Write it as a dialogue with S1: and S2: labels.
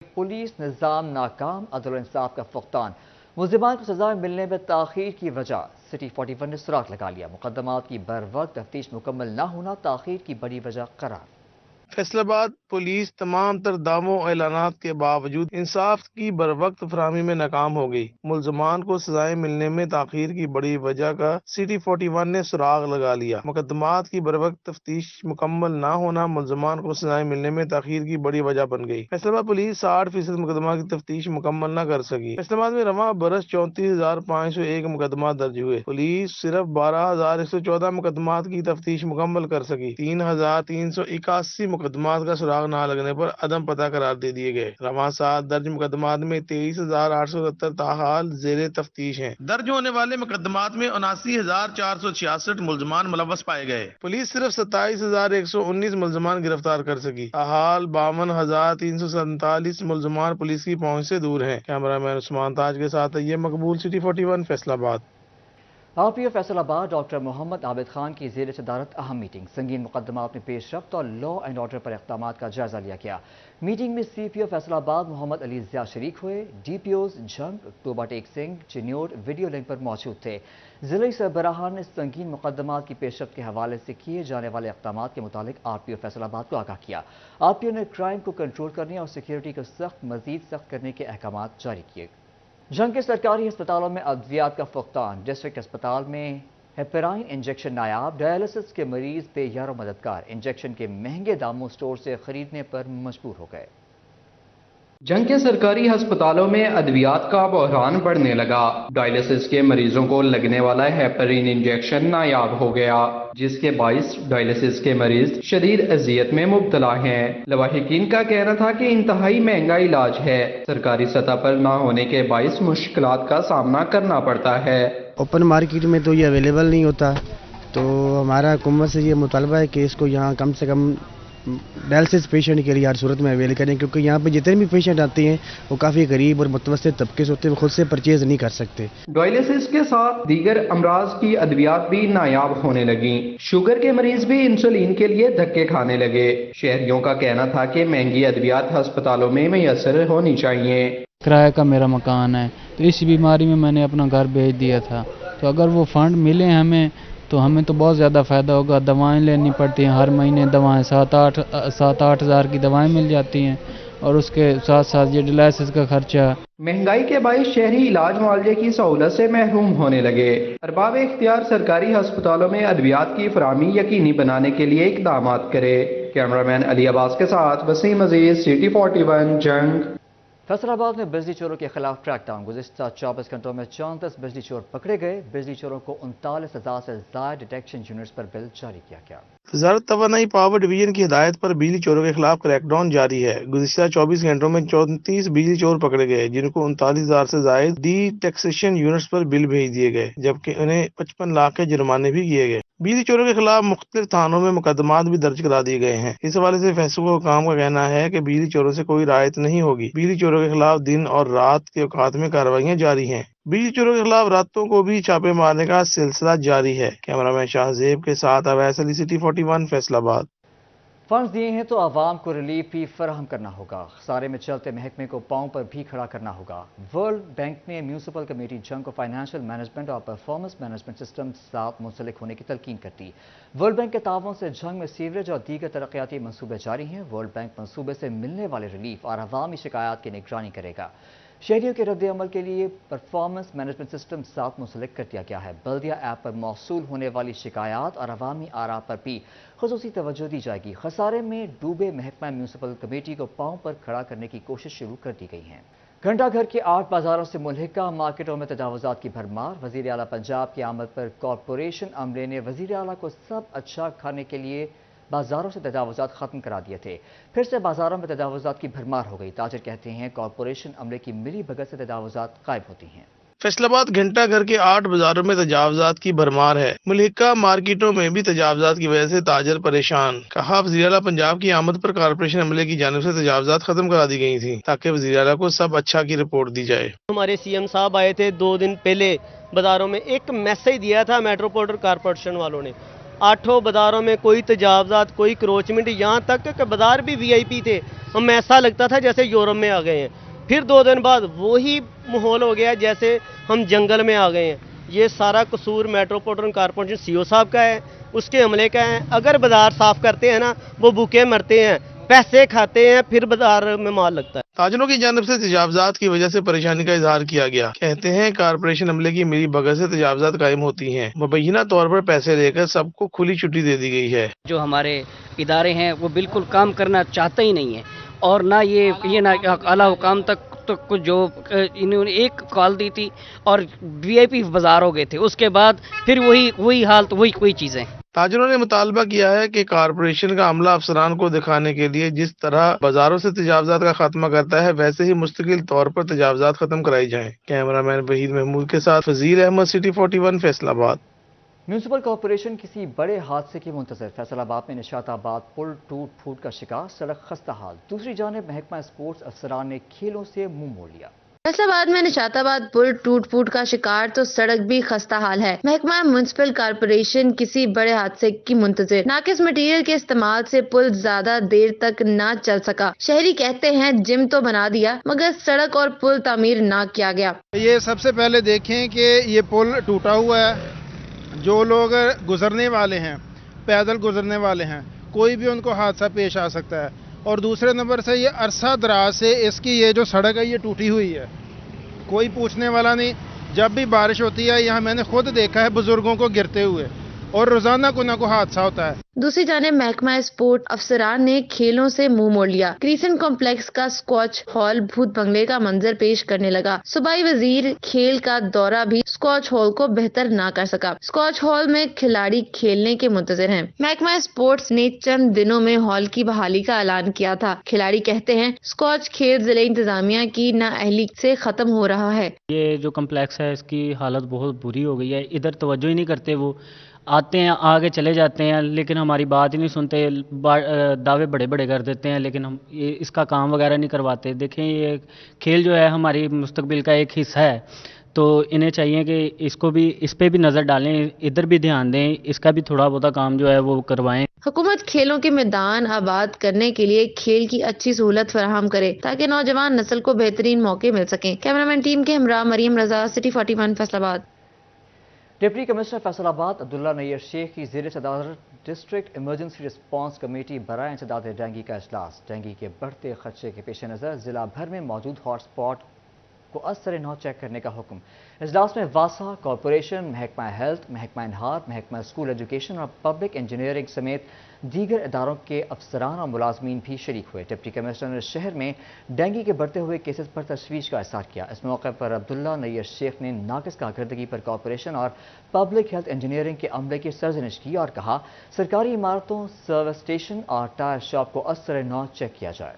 S1: Police निज़ाम नाकाम, अदल इंसाफ का फुकदान। मुल्ज़िमान को सजा मिलने में ताख़ीर की वजह सिटी 41 ने सुराग लगा लिया। मुकदमात की बर वक्त तफ्तीश मुकम्मल न होना ताख़ीर की बड़ी वजह करार।
S2: फैसलाबाद पुलिस तमाम तर दावों और ऐलानात के बावजूद इंसाफ की बर वक्त फरहमी में नाकाम हो गई। मुल्ज़मान को सजाएं मिलने में ताख़ीर की बड़ी वजह का सिटी 41 ने सुराग लगा लिया। मुकदमात की बर वक्त तफ्तीश मुकम्मल न होना मुल्ज़मान को सजाएं मिलने में ताख़ीर की बड़ी वजह बन गई। फैसलाबाद पुलिस 60% मुकदमा की तफ्तीश मुकम्मल न कर सकी। फैसलाबाद में रवां बरस 34,501 मुकदमा दर्ज हुए। पुलिस सिर्फ 12,114 मुकदमात की तफ्तीश मुकम्मल कर सकी। 3,381 मुकदमात का सुराग न लगने पर अदम पता करार दे दिए गए। रवां साल दर्ज मुकदमात में 23,870 ताहाल जेर तफ्तीश हैं। दर्ज होने वाले मुकदमात में 79,466 मुल्जमान मुलव्वस पाए गए। पुलिस सिर्फ 27,119 मुल्जमान गिरफ्तार कर सकी। ताहाल 52,347 मुल्जमान पुलिस की पहुंच से दूर हैं। कैमरामैन उस्मान ताज के साथ ये मकबूल, city 41 Faisalabad.
S1: RPO Faisalabad doctor Mohammad Abid Khan की ज़ेर सदारत अहम मीटिंग। संगीन मुकदमात में पेशरफ्त और लॉ एंड ऑर्डर पर इक़दामात का जायजा लिया गया। मीटिंग में CPO फैसलाबाद मोहम्मद अली ज़िया शरीक हुए। DPOs Jhang, Toba Tek Singh, Chiniot video link पर मौजूद थे। ज़िले सरबराहान ने संगीन मुकदमात की पेशरफ्त के हवाले से किए जाने वाले इक़दामात के मुतालिक RPO फैसलाबाद को आगाह किया। RPO ने क्राइम को कंट्रोल करने और सिक्योरिटी को मज़ीद सख्त करने के अहकामात जारी किए। जंग के सरकारी अस्पतालों में अद्वियात का फुकदान। डिस्ट्रिक्ट अस्पताल में हेपेराइन इंजेक्शन नायाब, डायलिसिस के मरीज बेयार मददगार। इंजेक्शन के महंगे दामों स्टोर से खरीदने पर मजबूर हो गए।
S3: जंग के सरकारी अस्पतालों में अद्वियात का बहरान बढ़ने लगा। डायलिसिस के मरीजों को लगने वाला हेपेरिन इंजेक्शन नायाब हो गया, जिसके बाइस डायलिसिस के मरीज शदीद अजियत में मुब्तला हैं। लवाहिकीन का कहना था कि इंतहाई महंगा इलाज है, सरकारी सतह पर ना होने के बाइस मुश्किलात का सामना करना पड़ता है।
S4: ओपन मार्केट में तो ये अवेलेबल नहीं होता, तो हमारा हुकूमत से ये मुतालबा है कि इसको यहाँ कम से कम डायलिसिस पेशेंट के लिए हर सूरत में अवेल करें, क्योंकि यहाँ पे जितने भी पेशेंट आते हैं वो काफ़ी गरीब और मुतवस्सित तबके से होते हैं, वो खुद से परचेज नहीं कर सकते।
S3: डायलिसिस के साथ दीगर अमराज की अद्वियात भी नायाब होने लगी। शुगर के मरीज भी इंसुलिन के लिए धक्के खाने लगे। शहरियों का कहना था कि महंगी अद्वियात अस्पतालों में मैसर होनी चाहिए।
S5: किराए का मेरा मकान है, तो इस बीमारी में मैंने अपना घर बेच दिया था, तो अगर वो फंड मिले हमें तो हमें तो बहुत ज़्यादा फ़ायदा होगा। दवाएं लेनी पड़ती हैं, हर महीने दवाएं 7-8 हज़ार की दवाएं मिल जाती हैं, और उसके साथ साथ ये डायलिसिस का खर्चा।
S3: महंगाई के बाइस शहरी इलाज मुआवजे की सहूलत से महरूम होने लगे। अरबाब इख्तियार सरकारी अस्पतालों में अद्वियात की फराहमी यकीनी बनाने के लिए इक़दाम करे। कैमरामैन अली अब्बास के साथ वसीम अजीज, सिटी 41 जंग।
S1: फैसलाबाद में बिजली चोरों के खिलाफ क्रैकडाउन। गुज़िश्ता 24 घंटों में 34 बिजली चोर पकड़े गए। बिजली चोरों को 39,000 से ज़ायद डिटेक्शन यूनिट्स पर बिल जारी किया गया।
S2: वज़ारत तवानाई पावर डिवीजन की हिदायत पर बिजली चोरों के खिलाफ क्रैकडाउन जारी है। गुज़िश्ता 24 घंटों में 34 बिजली चोर पकड़े गए, जिनको 39,000 से जायद डिटेक्सेशन यूनिट्स पर बिल भेज दिए गए, जबकि उन्हें 55 लाख के जुर्माने भी किए गए। बिजली चोरों के खिलाफ मुख्तलिफ थानों में मुकदमात भी दर्ज करा दिए गए हैं। इस हवाले से फैसलों हुकाम का कहना है कि बिजली चोरों से कोई राहत नहीं होगी। बिजली चोरों के खिलाफ दिन और रात के औकात में कार्रवाइयां जारी हैं। बिजली चोरों के खिलाफ रातों को भी छापे मारने का सिलसिला जारी है। कैमरामैन शाहजेब के साथ अवैस अली, सिटी 41 फैसलाबाद।
S1: फंड्स दिए हैं तो आवाम को रिलीफ भी फराहम करना होगा। खसारे में चलते महकमे को पांव पर भी खड़ा करना होगा। वर्ल्ड बैंक ने म्यूनिसिपल कमेटी जंग को फाइनेंशियल मैनेजमेंट और परफॉर्मेंस मैनेजमेंट सिस्टम साथ मुंसलिक होने की तलकीन कर दी। वर्ल्ड बैंक के ताउन से जंग में सीवरेज और दीगर तरक्याती मनसूबे जारी हैं। वर्ल्ड बैंक मनसूबे से मिलने वाले रिलीफ और अवामी शिकायत की निगरानी करेगा। शहरियों के रद्द अमल के लिए परफॉर्मेंस मैनेजमेंट सिस्टम साथ मुंसलिक कर दिया गया है। बल्दिया ऐप पर मौसूल होने वाली शिकायत और अवामी आरा पर भी खुसूसी तवज्जो दी जाएगी। खसारे में डूबे महकमा म्यूनिसिपल कमेटी को पांव पर खड़ा करने की कोशिश शुरू कर दी गई है। घंटाघर के 8 बाजारों से मुल्हिका मार्केटों में तजावुजात की भरमार। वज़ीर आला पंजाब की आमद पर कॉरपोरेशन अमले ने वज़ीर आला को सब अच्छा खाने के लिए बाजारों से तजावुजात खत्म करा दिए थे। फिर से बाजारों में तजावुजात की भरमार हो गई। ताजिर कहते हैं कॉरपोरेशन अमले की मिली भगत से तजावुजात गायब होती हैं।
S2: फैसलाबाद घंटाघर के 8 बाजारों में तजावुजात की भरमार है। मुल्हिका मार्केटों में भी तजावुजात की वजह से ताजर परेशान। कहा वज़ीर आला पंजाब की आमद पर कॉरपोरेशन अमले की जानिब से तजावुजात खत्म करा दी गई थी, ताकि वज़ीर आला को सब अच्छा की रिपोर्ट दी जाए।
S6: हमारे CM साहब आए थे 2 दिन पहले, बाजारों में एक मैसेज दिया था मेट्रोपॉलिटन कॉरपोरेशन वालों ने, 8 بازاروں میں کوئی تجاوزات، کوئی کروچمنٹ، یہاں تک کہ بازار بھی VIP تھے. ہم ایسا لگتا تھا جیسے یورپ میں آ گئے ہیں. پھر 2 دن بعد وہی ماحول ہو گیا جیسے ہم جنگل میں آ گئے ہیں. یہ سارا قصور میٹروپولیٹن کارپوریشن CO صاحب کا ہے، اس کے عملے کا ہے. اگر بازار صاف کرتے ہیں نا، وہ بھوکے مرتے ہیں، پیسے کھاتے ہیں، پھر بازار میں مال لگتا ہے.
S2: تاجروں کی جانب سے تجاوزات کی وجہ سے پریشانی کا اظہار کیا گیا. کہتے ہیں کارپوریشن عملے کی میری بغیر سے تجاوزات قائم ہوتی ہیں. مبینہ طور پر پیسے لے کر سب کو کھلی چھٹی دے دی گئی ہے.
S7: جو ہمارے ادارے ہیں وہ بالکل کام کرنا چاہتے ہی نہیں ہیں، اور نہ یہ نہ اعلیٰ حکام تک جو انہوں نے ایک کال دی تھی اور VIP بازار ہو گئے تھے. اس کے بعد پھر وہی حالت، وہی چیزیں.
S2: تاجروں نے مطالبہ کیا ہے کہ کارپوریشن کا عملہ افسران کو دکھانے کے لیے جس طرح بازاروں سے تجاوزات کا خاتمہ کرتا ہے ویسے ہی مستقل طور پر تجاوزات ختم کرائی جائیں. کیمرہ مین وحید محمود کے ساتھ فضیل احمد، سٹی 41، فیصل آباد.
S1: میونسپل کارپوریشن کسی بڑے حادثے کی منتظر. فیصل آباد میں نشاط آباد پل ٹوٹ پھوٹ کا شکار، سڑک خستہ حال. دوسری جانب محکمہ اسپورٹس افسران نے کھیلوں سے منہ موڑ لیا.
S8: فیصل آباد میں نشاط آباد پل ٹوٹ پھوٹ کا شکار تو سڑک بھی خستہ حال ہے. محکمہ میونسپل کارپوریشن کسی بڑے حادثے کی منتظر. ناقص مٹیریل کے استعمال سے پل زیادہ دیر تک نہ چل سکا. شہری کہتے ہیں جم تو بنا دیا مگر سڑک اور پل تعمیر نہ کیا گیا.
S9: یہ سب سے پہلے دیکھیں کہ یہ پل ٹوٹا ہوا ہے. جو لوگ گزرنے والے ہیں، پیدل گزرنے والے ہیں، کوئی بھی ان کو حادثہ پیش آ سکتا ہے. اور دوسرے نمبر سے یہ عرصہ دراز سے اس کی یہ جو سڑک ہے یہ ٹوٹی ہوئی ہے، کوئی پوچھنے والا نہیں. جب بھی بارش ہوتی ہے یہاں میں نے خود دیکھا ہے بزرگوں کو گرتے ہوئے، اور روزانہ کو نہ کوئی حادثہ ہوتا ہے.
S8: دوسری جانب محکمہ اسپورٹ افسران نے کھیلوں سے منہ موڑ لیا. کریسنٹ کمپلیکس کا اسکواش ہال بھوت بنگلے کا منظر پیش کرنے لگا. صوبائی وزیر کھیل کا دورہ بھی اسکواش ہال کو بہتر نہ کر سکا. اسکواش ہال میں کھلاڑی کھیلنے کے منتظر ہیں. محکمہ اسپورٹس نے چند دنوں میں ہال کی بحالی کا اعلان کیا تھا. کھلاڑی کہتے ہیں اسکواش کھیل ضلع انتظامیہ کی نااہلی سے ختم ہو رہا ہے.
S10: یہ جو کمپلیکس ہے اس کی حالت بہت بری ہو گئی ہے. ادھر توجہ ہی نہیں کرتے، وہ آتے ہیں آگے چلے جاتے ہیں لیکن ہماری بات ہی نہیں سنتے. دعوے بڑے بڑے کر دیتے ہیں لیکن ہم اس کا کام وغیرہ نہیں کرواتے. دیکھیں یہ کھیل جو ہے ہماری مستقبل کا ایک حصہ ہے، تو انہیں چاہیے کہ اس پہ بھی نظر ڈالیں، ادھر بھی دھیان دیں، اس کا بھی تھوڑا بہت کام جو ہے وہ کروائیں.
S8: حکومت کھیلوں کے میدان آباد کرنے کے لیے کھیل کی اچھی سہولت فراہم کرے تاکہ نوجوان نسل کو بہترین موقع مل سکیں. کیمرامین ٹیم کے ہمراہ مریم رضا، سٹی 41، فیصل آباد.
S1: ڈپٹی کمشنر فیصل آباد عبداللہ نیر شیخ کی زیر صدارت ڈسٹرکٹ ایمرجنسی رسپانس کمیٹی برائے انسداد ڈینگی کا اجلاس. ڈینگی کے بڑھتے خدشے کے پیش نظر ضلع بھر میں موجود ہاٹ اسپاٹ کو ازسر نو چیک کرنے کا حکم. اجلاس میں واسا کارپوریشن، محکمہ ہیلتھ، محکمہ انہار، محکمہ اسکول ایجوکیشن اور پبلک انجینئرنگ سمیت دیگر اداروں کے افسران اور ملازمین بھی شریک ہوئے. ڈپٹی کمشنر نے شہر میں ڈینگی کے بڑھتے ہوئے کیسز پر تشویش کا اظہار کیا. اس موقع پر عبداللہ نیر شیخ نے ناقص کارکردگی پر کارپوریشن اور پبلک ہیلتھ انجینئرنگ کے عملے کی سرزنش کی اور کہا سرکاری عمارتوں، سروس اسٹیشن اور ٹائر شاپ کو ازسر نو چیک کیا جائے.